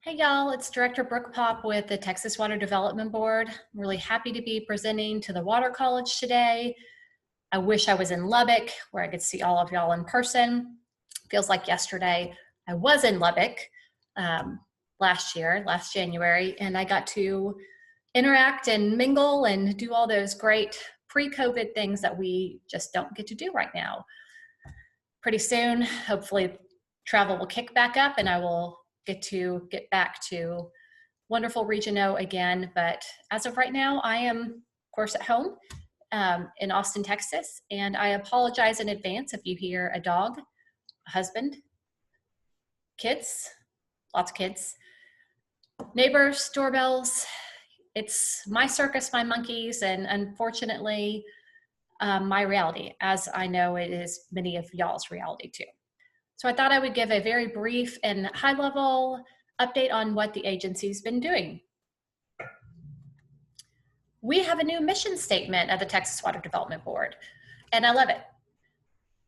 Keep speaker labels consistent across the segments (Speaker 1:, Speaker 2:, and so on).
Speaker 1: Hey y'all, it's Director Brooke Paup with the Texas Water Development Board. I'm really happy to be presenting to the Water College today. I wish I was in Lubbock where I could see all of y'all in person. Feels like yesterday I was in Lubbock last January, and I got to interact and mingle and do all those great pre-COVID things that we just don't get to do right now. Pretty soon, hopefully travel will kick back up and I will get back to wonderful Region O again. But as of right now, I am, of course, at home in Austin, Texas. And I apologize in advance if you hear a dog, a husband, kids, lots of kids, neighbors, doorbells. It's my circus, my monkeys, and unfortunately, my reality, as I know it is many of y'all's reality too. So I thought I would give a very brief and high-level update on what the agency's been doing. We have a new mission statement at the Texas Water Development Board, and I love it.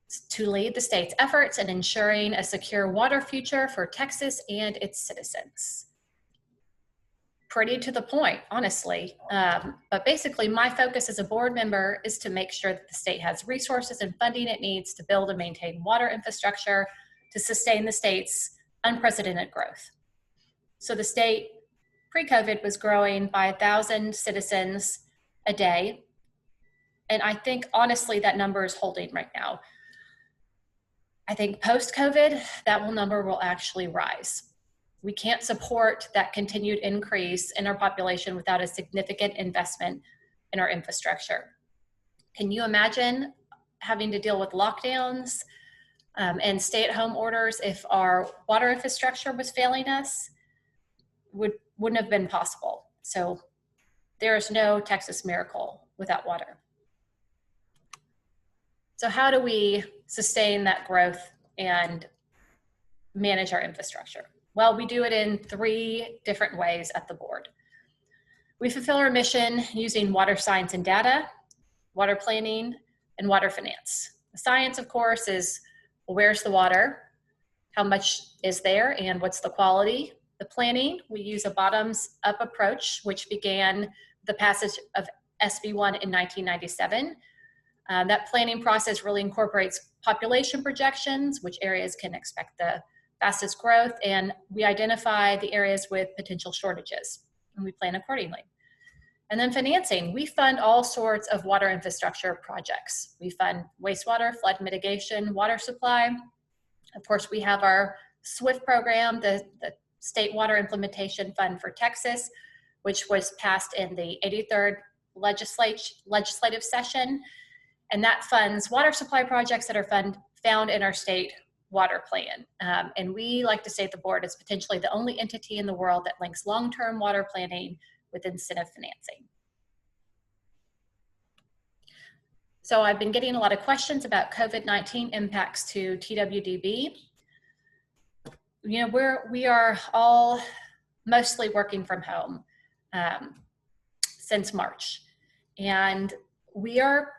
Speaker 1: It's to lead the state's efforts in ensuring a secure water future for Texas and its citizens. Pretty to the point, honestly. But basically, my focus as a board member is to make sure that the state has resources and funding it needs to build and maintain water infrastructure to sustain the state's unprecedented growth. So the state pre-COVID was growing by 1,000 citizens a day. And I think, honestly, that number is holding right now. I think post-COVID, that number will actually rise. We can't support that continued increase in our population without a significant investment in our infrastructure. Can you imagine having to deal with lockdowns and stay-at-home orders if our water infrastructure was failing us? Wouldn't have been possible. So there is no Texas miracle without water. So how do we sustain that growth and manage our infrastructure? Well, we do it in 3 different ways at the board. We fulfill our mission using water science and data, water planning, and water finance. The science, of course, is where's the water, how much is there, and what's the quality. The planning, we use a bottoms-up approach, which began the passage of SB 1 in 1997. That planning process really incorporates population projections, which areas can expect the fastest growth, and we identify the areas with potential shortages, and we plan accordingly. And then financing, we fund all sorts of water infrastructure projects. We fund wastewater, flood mitigation, water supply. Of course, we have our SWIFT program, the State Water Implementation Fund for Texas, which was passed in the 83rd legislative session, and that funds water supply projects that are found in our state water plan. And we like to say at the board is potentially the only entity in the world that links long-term water planning with incentive financing. So I've been getting a lot of questions about COVID-19 impacts to TWDB. You know, we are all mostly working from home since March, and we are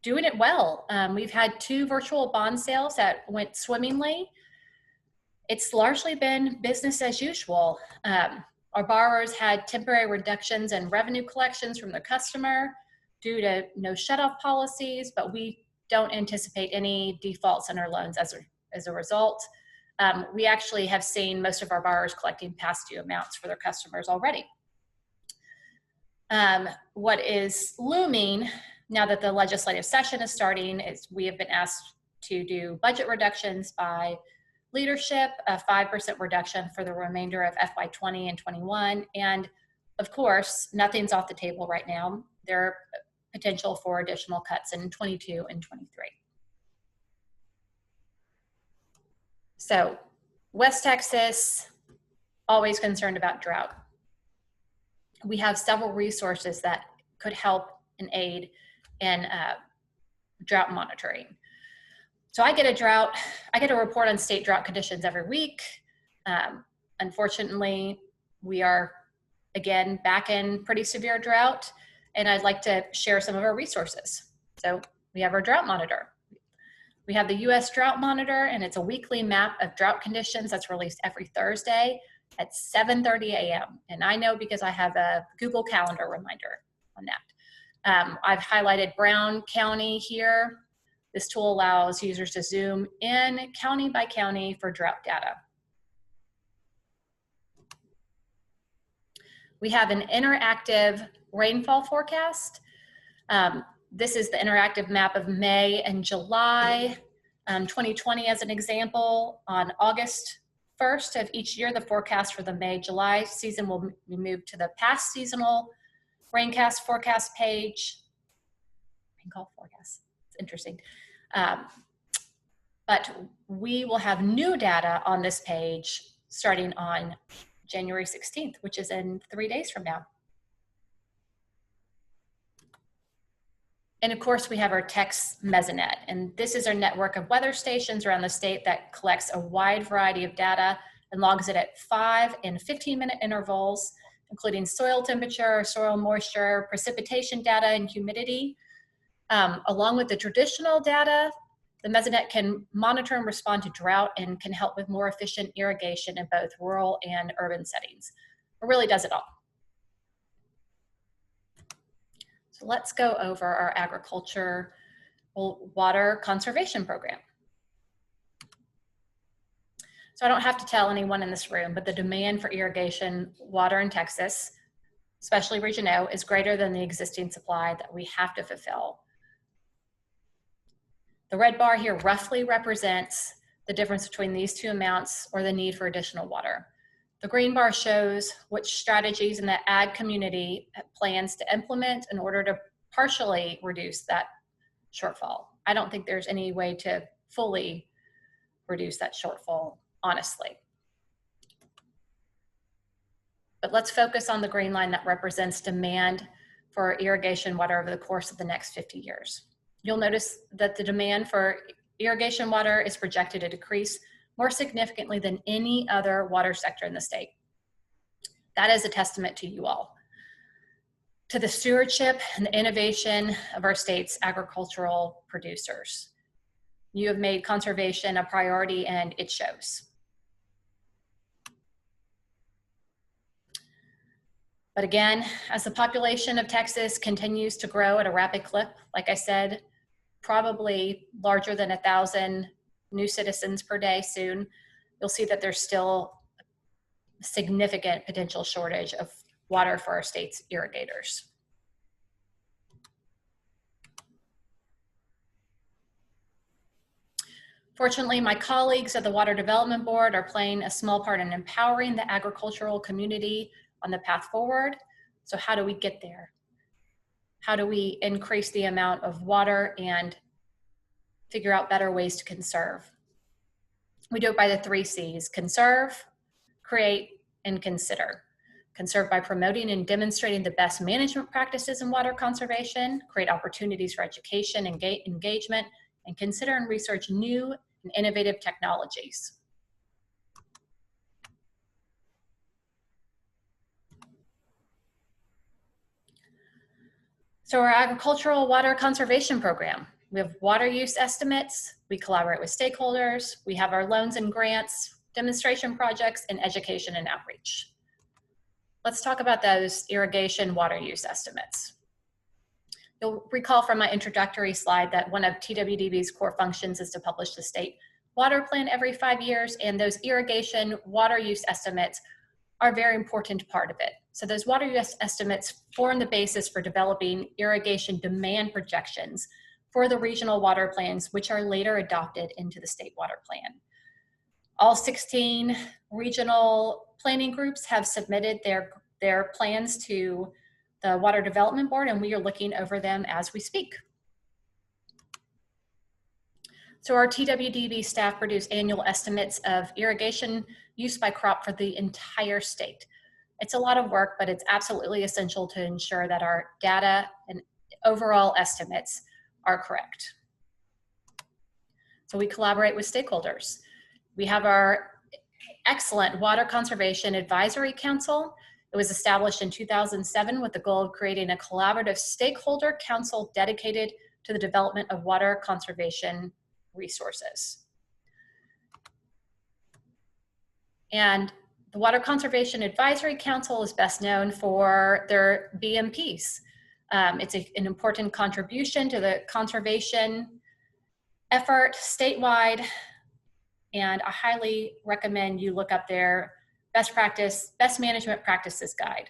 Speaker 1: doing it well. We've had 2 virtual bond sales that went swimmingly. It's largely been business as usual. Our borrowers had temporary reductions in revenue collections from their customer due to no shutoff policies, but we don't anticipate any defaults in our loans as a result. We actually have seen most of our borrowers collecting past due amounts for their customers already. What is looming now that the legislative session is starting is we have been asked to do budget reductions by leadership, a 5% reduction for the remainder of FY 20 and 21. And of course, nothing's off the table right now. There are potential for additional cuts in 22 and 23. So West Texas, always concerned about drought. We have several resources that could help and aid in drought monitoring. So I get a report on state drought conditions every week. Unfortunately, we are again back in pretty severe drought, and I'd like to share some of our resources. So we have our drought monitor. We have the U.S. Drought Monitor, and it's a weekly map of drought conditions that's released every Thursday. at 7:30 a.m. And I know because I have a Google Calendar reminder on that. I've highlighted Brown County here. This tool allows users to zoom in county by county for drought data. We have an interactive rainfall forecast. This is the interactive map of May and July. 2020 as an example, on August 1st of each year, the forecast for the May-July season will be moved to the past seasonal raincast forecast page. Rainfall forecast, it's interesting. But we will have new data on this page starting on January 16th, which is in 3 days from now. And of course, we have our text mesonet, and this is our network of weather stations around the state that collects a wide variety of data and logs it at 5 and 15-minute intervals, including soil temperature, soil moisture, precipitation data, and humidity. Along with the traditional data, the mesonet can monitor and respond to drought and can help with more efficient irrigation in both rural and urban settings. It really does it all. So let's go over our agriculture water conservation program. So I don't have to tell anyone in this room, but the demand for irrigation water in Texas, especially Region O, is greater than the existing supply that we have to fulfill. The red bar here roughly represents the difference between these two amounts or the need for additional water. The green bar shows which strategies in the ag community plans to implement in order to partially reduce that shortfall. I don't think there's any way to fully reduce that shortfall, honestly. But let's focus on the green line that represents demand for irrigation water over the course of the next 50 years. You'll notice that the demand for irrigation water is projected to decrease more significantly than any other water sector in the state. That is a testament to you all, to the stewardship and the innovation of our state's agricultural producers. You have made conservation a priority, and it shows. But again, as the population of Texas continues to grow at a rapid clip, like I said, probably larger than 1,000 new citizens per day soon, you'll see that there's still a significant potential shortage of water for our state's irrigators. Fortunately, my colleagues at the Water Development Board are playing a small part in empowering the agricultural community on the path forward. So how do we get there? How do we increase the amount of water and figure out better ways to conserve? We do it by the 3 C's: conserve, create, and consider. Conserve by promoting and demonstrating the best management practices in water conservation, create opportunities for education and engagement, and consider and research new and innovative technologies. So our agricultural water conservation program, we have water use estimates, we collaborate with stakeholders, we have our loans and grants, demonstration projects, and education and outreach. Let's talk about those irrigation water use estimates. You'll recall from my introductory slide that one of TWDB's core functions is to publish the state water plan every 5 years, and those irrigation water use estimates are a very important part of it. So those water use estimates form the basis for developing irrigation demand projections for the regional water plans, which are later adopted into the state water plan. All 16 regional planning groups have submitted their plans to the Water Development Board, and we are looking over them as we speak. So our TWDB staff produce annual estimates of irrigation use by crop for the entire state. It's a lot of work, but it's absolutely essential to ensure that our data and overall estimates are correct. So we collaborate with stakeholders. We have our excellent Water Conservation Advisory Council. It was established in 2007 with the goal of creating a collaborative stakeholder council dedicated to the development of water conservation resources. And The Water Conservation Advisory Council is best known for their BMPs. It's an important contribution to the conservation effort statewide, and I highly recommend you look up their best management practices guide.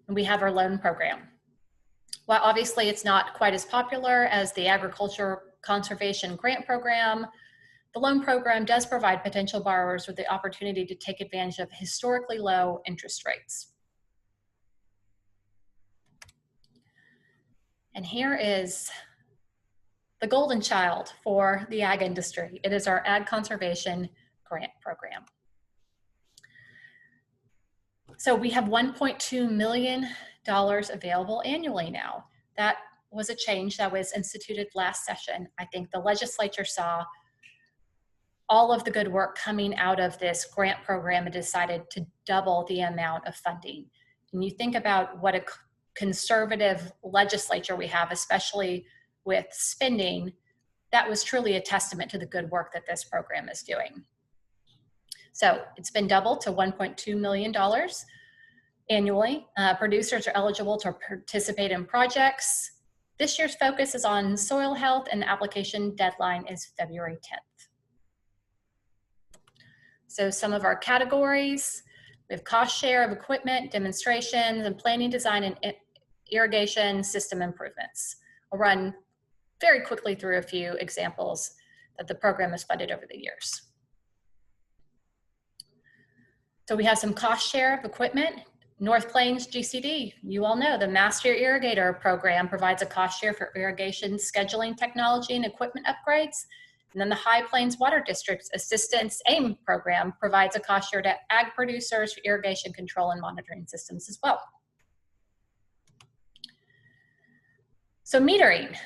Speaker 1: And we have our loan program. While obviously it's not quite as popular as the Agriculture Conservation Grant Program, the loan program does provide potential borrowers with the opportunity to take advantage of historically low interest rates. And here is the golden child for the ag industry. It is our Ag Conservation Grant Program. So we have $1.2 million available annually now. That was a change that was instituted last session. I think the legislature saw all of the good work coming out of this grant program and decided to double the amount of funding. And you think about what a conservative legislature we have, especially with spending, that was truly a testament to the good work that this program is doing. So it's been doubled to $1.2 million annually. Producers are eligible to participate in projects. This year's focus is on soil health, and the application deadline is February 10th. So some of our categories, we have cost share of equipment, demonstrations, and planning, design, and irrigation system improvements. I'll run very quickly through a few examples that the program has funded over the years. So we have some cost share of equipment. North Plains GCD, you all know the Master Irrigator program provides a cost share for irrigation scheduling technology and equipment upgrades. And then the High Plains Water District's Assistance AIM program provides a cost share to ag producers for irrigation control and monitoring systems as well. So metering.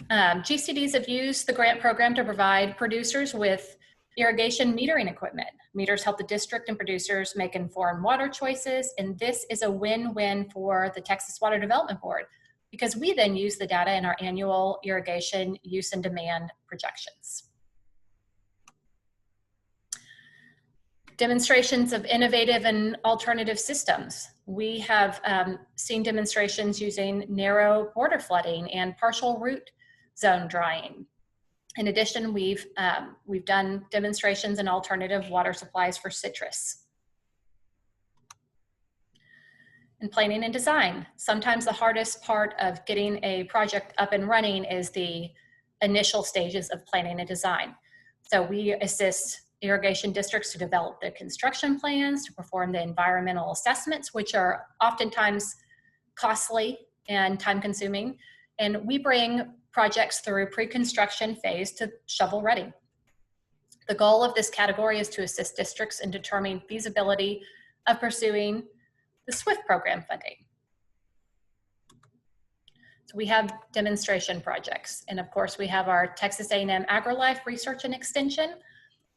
Speaker 1: GCDs have used the grant program to provide producers with irrigation metering equipment. Meters help the district and producers make informed water choices, and this is a win-win for the Texas Water Development Board because we then use the data in our annual irrigation use and demand projections. Demonstrations of innovative and alternative systems. We have seen demonstrations using narrow border flooding and partial root zone drying. In addition, we've done demonstrations in alternative water supplies for citrus. And planning and design. Sometimes the hardest part of getting a project up and running is the initial stages of planning and design. So we assist irrigation districts to develop the construction plans, to perform the environmental assessments, which are oftentimes costly and time consuming. And we bring projects through pre-construction phase to shovel ready. The goal of this category is to assist districts in determining feasibility of pursuing the SWIFT program funding. So we have demonstration projects. And of course, we have our Texas A&M AgriLife Research and Extension.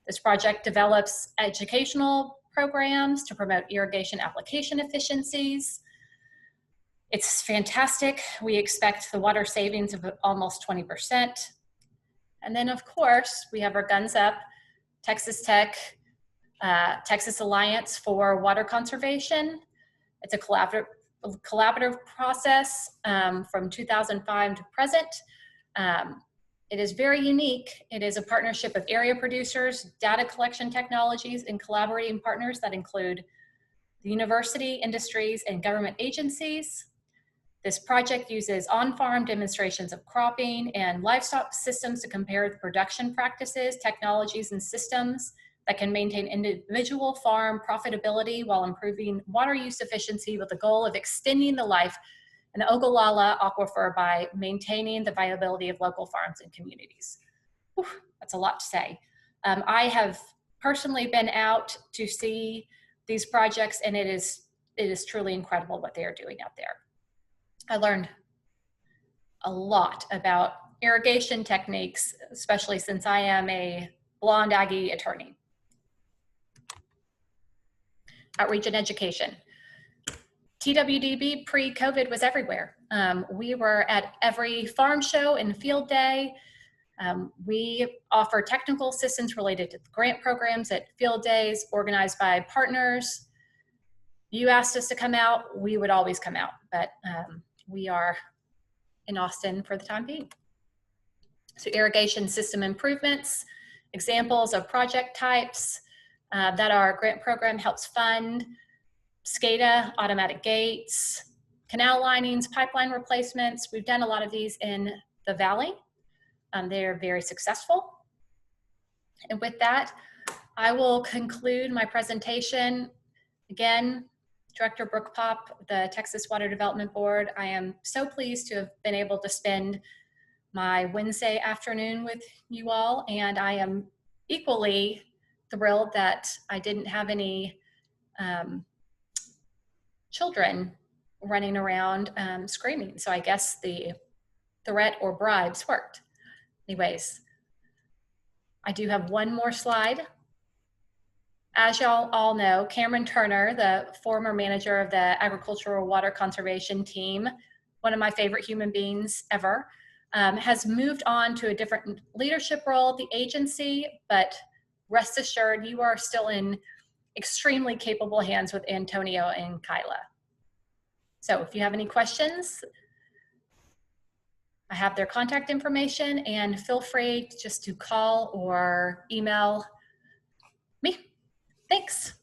Speaker 1: This project develops educational programs to promote irrigation application efficiencies. It's fantastic. We expect the water savings of almost 20%. And then of course, we have our Guns Up, Texas Tech, Texas Alliance for Water Conservation. It's a collaborative process from 2005 to present. It is very unique. It is a partnership of area producers, data collection technologies, and collaborating partners that include the university, industries, and government agencies. This project uses on-farm demonstrations of cropping and livestock systems to compare the production practices, technologies, and systems that can maintain individual farm profitability while improving water use efficiency with the goal of extending the life in the Ogallala aquifer by maintaining the viability of local farms and communities. Whew, that's a lot to say. I have personally been out to see these projects, and it is truly incredible what they are doing out there. I learned a lot about irrigation techniques, especially since I am a blonde Aggie attorney. Outreach and education. TWDB pre-COVID was everywhere. We were at every farm show and field day. We offer technical assistance related to grant programs at field days organized by partners. You asked us to come out, we would always come out, but we are in Austin for the time being. So irrigation system improvements, examples of project types that our grant program helps fund: SCADA, automatic gates, canal linings, pipeline replacements. We've done a lot of these in the Valley. They're very successful. And with that, I will conclude my presentation. Again, Director Brooke Paup, the Texas Water Development Board, I am so pleased to have been able to spend my Wednesday afternoon with you all, and I am equally thrilled that I didn't have any children running around screaming. So I guess the threat or bribes worked. Anyways, I do have one more slide. As y'all all know, Cameron Turner, the former manager of the Agricultural Water Conservation Team, one of my favorite human beings ever, has moved on to a different leadership role at the agency, but rest assured you are still in extremely capable hands with Antonio and Kyla. So if you have any questions, I have their contact information, and feel free just to call or email me. Thanks.